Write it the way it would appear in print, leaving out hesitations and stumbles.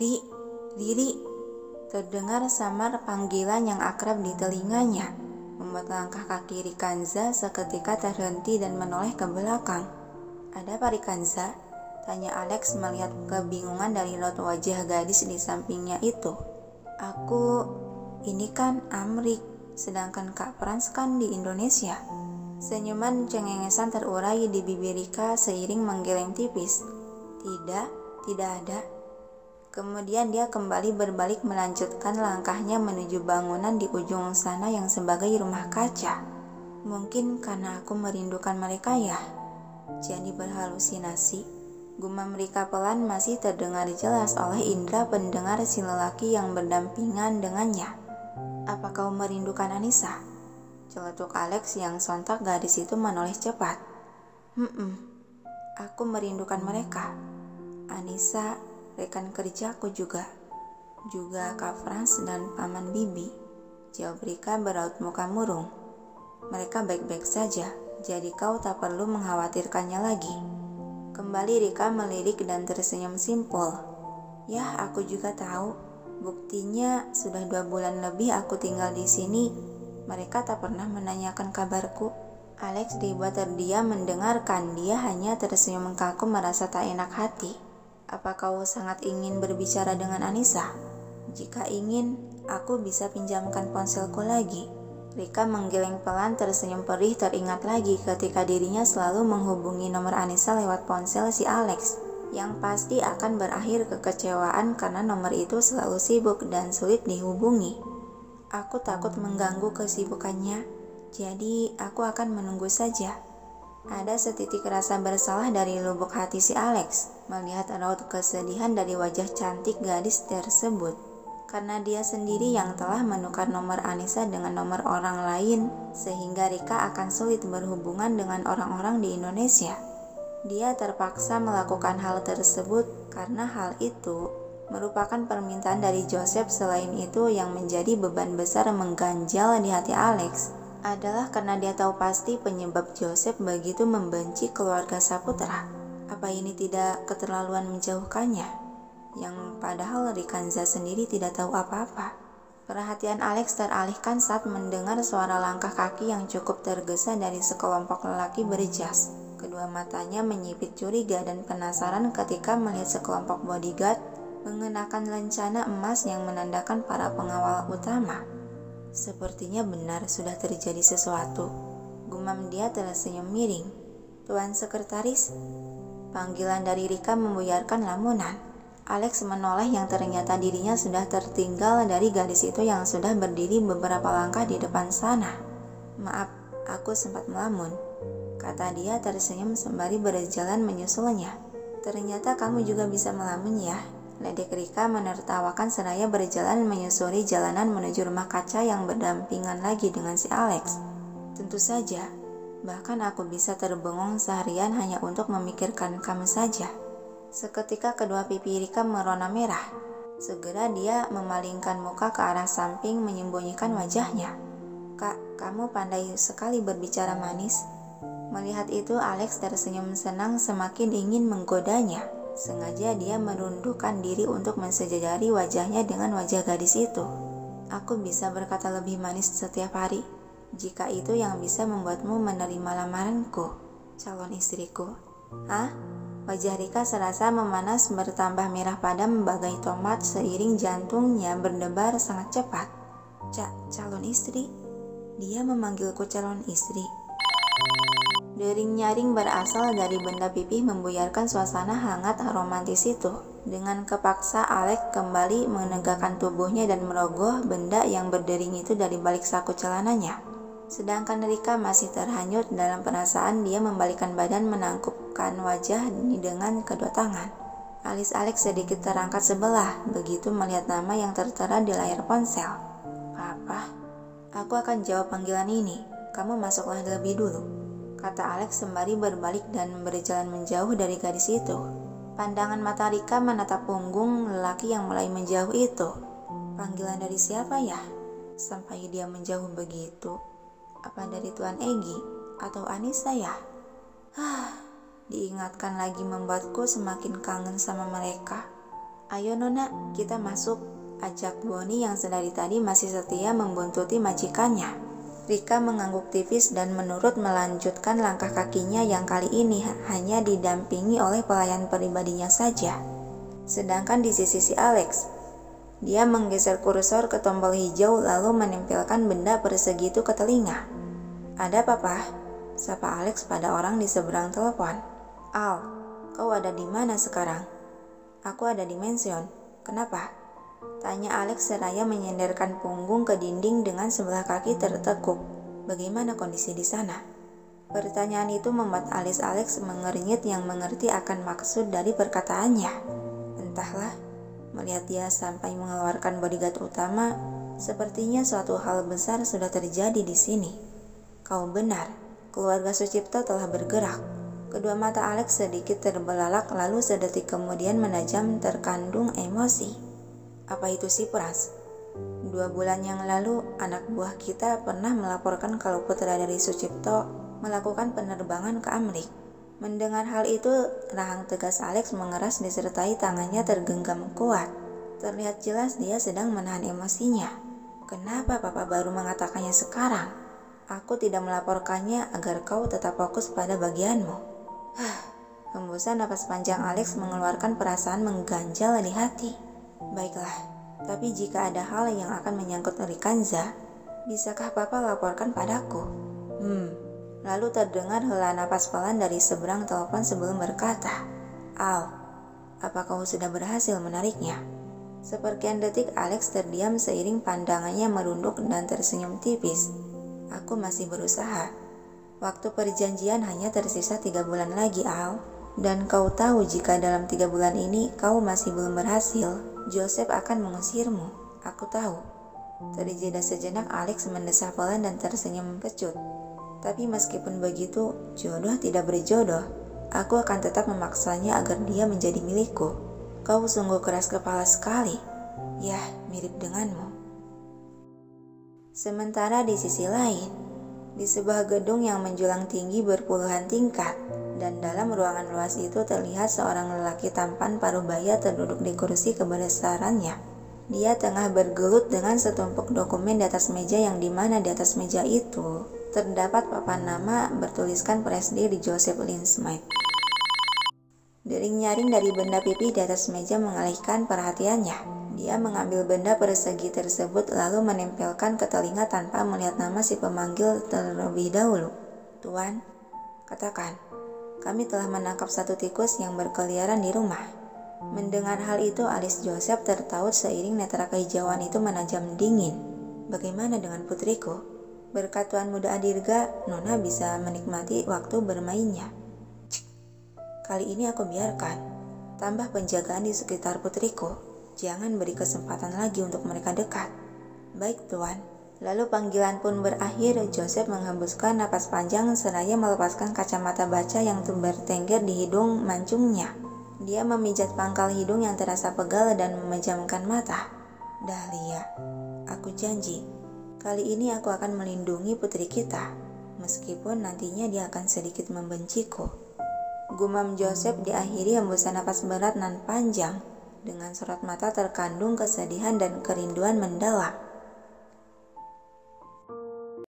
Ri, Riri, terdengar samar panggilan yang akrab di telinganya, membuat langkah kaki Rikanza seketika terhenti dan menoleh ke belakang. Ada apa Rikanza? Tanya Alex melihat kebingungan dari raut wajah gadis di sampingnya itu. Ini kan Amrik, sedangkan Kak Frans kan di Indonesia. Senyuman cengengesan terurai di bibir Rika seiring menggeleng tipis. Tidak ada. Kemudian dia kembali berbalik melanjutkan langkahnya menuju bangunan di ujung sana yang sebagai rumah kaca. Mungkin karena aku merindukan mereka ya. Jadi berhalusinasi. Gumam Rika pelan masih terdengar jelas oleh indera pendengar si lelaki yang berdampingan dengannya. Apa kau merindukan Anissa? Celetuk Alex yang sontak gadis itu menoleh cepat. Aku merindukan mereka. Anissa, rekan kerjaku juga Kak Frans dan Paman Bibi. Jawab Rika beraut muka murung. Mereka baik-baik saja, jadi kau tak perlu mengkhawatirkannya lagi. Kembali Rika melirik dan tersenyum simpul. Yah, aku juga tahu. Buktinya sudah 2 bulan lebih aku tinggal di sini. Mereka tak pernah menanyakan kabarku. Alex dibuat terdiam mendengarkan. Dia hanya tersenyum kaku merasa tak enak hati. Apa kau sangat ingin berbicara dengan Anissa? Jika ingin, aku bisa pinjamkan ponselku lagi. Rika menggeleng pelan tersenyum perih teringat lagi ketika dirinya selalu menghubungi nomor Anissa lewat ponsel si Alex. Yang pasti akan berakhir kekecewaan karena nomor itu selalu sibuk dan sulit dihubungi. Aku takut mengganggu kesibukannya, jadi aku akan menunggu saja. Ada setitik rasa bersalah dari lubuk hati si Alex melihat raut kesedihan dari wajah cantik gadis tersebut. Karena dia sendiri yang telah menukar nomor Anissa dengan nomor orang lain, sehingga Rika akan sulit berhubungan dengan orang-orang di Indonesia. Dia terpaksa melakukan hal tersebut karena hal itu merupakan permintaan dari Joseph. Selain itu, yang menjadi beban besar mengganjal di hati Alex adalah karena dia tahu pasti penyebab Joseph begitu membenci keluarga Saputra. Apa ini tidak keterlaluan menjauhkannya? Yang padahal Rikanza sendiri tidak tahu apa-apa. Perhatian Alex teralihkan saat mendengar suara langkah kaki yang cukup tergesa dari sekelompok lelaki berjas. Kedua matanya menyipit curiga dan penasaran ketika melihat sekelompok bodyguard mengenakan lencana emas yang menandakan para pengawal utama. Sepertinya benar sudah terjadi sesuatu. Gumam dia tersenyum miring. Tuan Sekretaris. Panggilan dari Rika membuyarkan lamunan. Alex menoleh yang ternyata dirinya sudah tertinggal dari gadis itu yang sudah berdiri beberapa langkah di depan sana. Maaf, aku sempat melamun, kata dia tersenyum sembari berjalan menyusulnya. Ternyata kamu juga bisa melamun ya. Ledek Rika menertawakan seraya berjalan menyusuri jalanan menuju rumah kaca yang berdampingan lagi dengan si Alex. Tentu saja, bahkan aku bisa terbengong seharian hanya untuk memikirkan kamu saja. Seketika kedua pipi Rika merona merah. Segera dia memalingkan muka ke arah samping menyembunyikan wajahnya. Kak, kamu pandai sekali berbicara manis. Melihat itu Alex tersenyum senang semakin ingin menggodanya. Sengaja dia merundukkan diri untuk mensejajari wajahnya dengan wajah gadis itu. Aku bisa berkata lebih manis setiap hari, jika itu yang bisa membuatmu menerima lamaranku, calon istriku. Hah? Wajah Rika serasa memanas bertambah merah padam bagai tomat seiring jantungnya berdebar sangat cepat. Calon istri? Dia memanggilku calon istri. Dering nyaring berasal dari benda pipih membuyarkan suasana hangat romantis itu. Dengan kepaksa Alex kembali menegakkan tubuhnya dan merogoh benda yang berdering itu dari balik saku celananya. Sedangkan Rika masih terhanyut dalam perasaan, dia membalikkan badan menangkupkan wajah dengan kedua tangan. Alis Alex sedikit terangkat sebelah begitu melihat nama yang tertera di layar ponsel. Papa, aku akan jawab panggilan ini. Kamu masuklah lebih dulu, kata Alex sembari berbalik dan berjalan menjauh dari gadis itu. Pandangan mata Rika menatap punggung lelaki yang mulai menjauh itu. Panggilan dari siapa ya? Sampai dia menjauh begitu. Apa dari Tuan Egi atau Anissa ya? Diingatkan lagi membuatku semakin kangen sama mereka. "Ayo Nona, kita masuk," ajak Boni yang sedari tadi masih setia membuntuti majikannya. Rika mengangguk tipis dan menurut melanjutkan langkah kakinya yang kali ini hanya didampingi oleh pelayan pribadinya saja. Sedangkan di sisi si Alex, dia menggeser kursor ke tombol hijau lalu menempelkan benda persegi itu ke telinga. "Ada papa?" sapa Alex pada orang di seberang telepon. "Al, kau ada di mana sekarang?" "Aku ada di mansion. Kenapa?" tanya Alex seraya menyenderkan punggung ke dinding dengan sebelah kaki tertekuk. "Bagaimana kondisi di sana?" Pertanyaan itu membuat alis Alex mengernyit yang mengerti akan maksud dari perkataannya. Entahlah, melihat dia sampai mengeluarkan bodyguard utama, sepertinya suatu hal besar sudah terjadi di sini. "Kau benar, keluarga Sucipto telah bergerak." Kedua mata Alex sedikit terbelalak lalu sedetik kemudian menajam terkandung emosi. "Apa itu si Pras? 2 bulan yang lalu anak buah kita pernah melaporkan kalau putra dari Sucipto melakukan penerbangan ke Amrik." Mendengar hal itu, rahang tegas Alex mengeras disertai tangannya tergenggam kuat. Terlihat jelas dia sedang menahan emosinya. "Kenapa papa baru mengatakannya sekarang? Aku tidak melaporkannya agar kau tetap fokus pada bagianmu." Hembusan napas panjang Alex mengeluarkan perasaan mengganjal di hati. "Baiklah, tapi jika ada hal yang akan menyangkut Rikanza, bisakah papa laporkan padaku?" Lalu terdengar hela napas pelan dari seberang telepon sebelum berkata, "Al, apa kau sudah berhasil menariknya?" Seperkian detik Alex terdiam seiring pandangannya merunduk dan tersenyum tipis. "Aku masih berusaha. Waktu perjanjian hanya tersisa 3 bulan lagi, Al. Dan kau tahu jika dalam 3 bulan ini kau masih belum berhasil, Joseph akan mengusirmu." "Aku tahu." Terjeda sejenak Alex mendesah pelan dan tersenyum kecut. "Tapi meskipun begitu, jodoh tidak berjodoh. Aku akan tetap memaksanya agar dia menjadi milikku." "Kau sungguh keras kepala sekali." "Ya, mirip denganmu." Sementara di sisi lain, di sebuah gedung yang menjulang tinggi berpuluhan tingkat, dan dalam ruangan luas itu terlihat seorang lelaki tampan parubaya terduduk di kursi kebesarannya. Dia tengah bergelut dengan setumpuk dokumen di atas meja yang dimana di atas meja itu terdapat papan nama bertuliskan Presdi di Joseph Lynn Smith. Dering nyaring dari benda pipih di atas meja mengalihkan perhatiannya. Dia mengambil benda persegi tersebut lalu menempelkan ke telinga tanpa melihat nama si pemanggil terlebih dahulu. "Tuan," katakan, "kami telah menangkap 1 tikus yang berkeliaran di rumah." Mendengar hal itu alis Joseph tertaut seiring netra kehijauan itu menajam dingin. "Bagaimana dengan putriku? Berkat Tuan Muda Adirga, Nona bisa menikmati waktu bermainnya." "Cik, kali ini aku biarkan. Tambah penjagaan di sekitar putriku. Jangan beri kesempatan lagi untuk mereka dekat." "Baik, Tuan." Lalu panggilan pun berakhir. Joseph menghembuskan napas panjang seraya melepaskan kacamata baca yang bertengger di hidung mancungnya. Dia memijat pangkal hidung yang terasa pegal dan memejamkan mata. "Dahlia, aku janji, kali ini aku akan melindungi putri kita, meskipun nantinya dia akan sedikit membenciku." Gumam Joseph diakhiri hembusan napas berat nan panjang. Dengan sorot mata terkandung kesedihan dan kerinduan mendalam.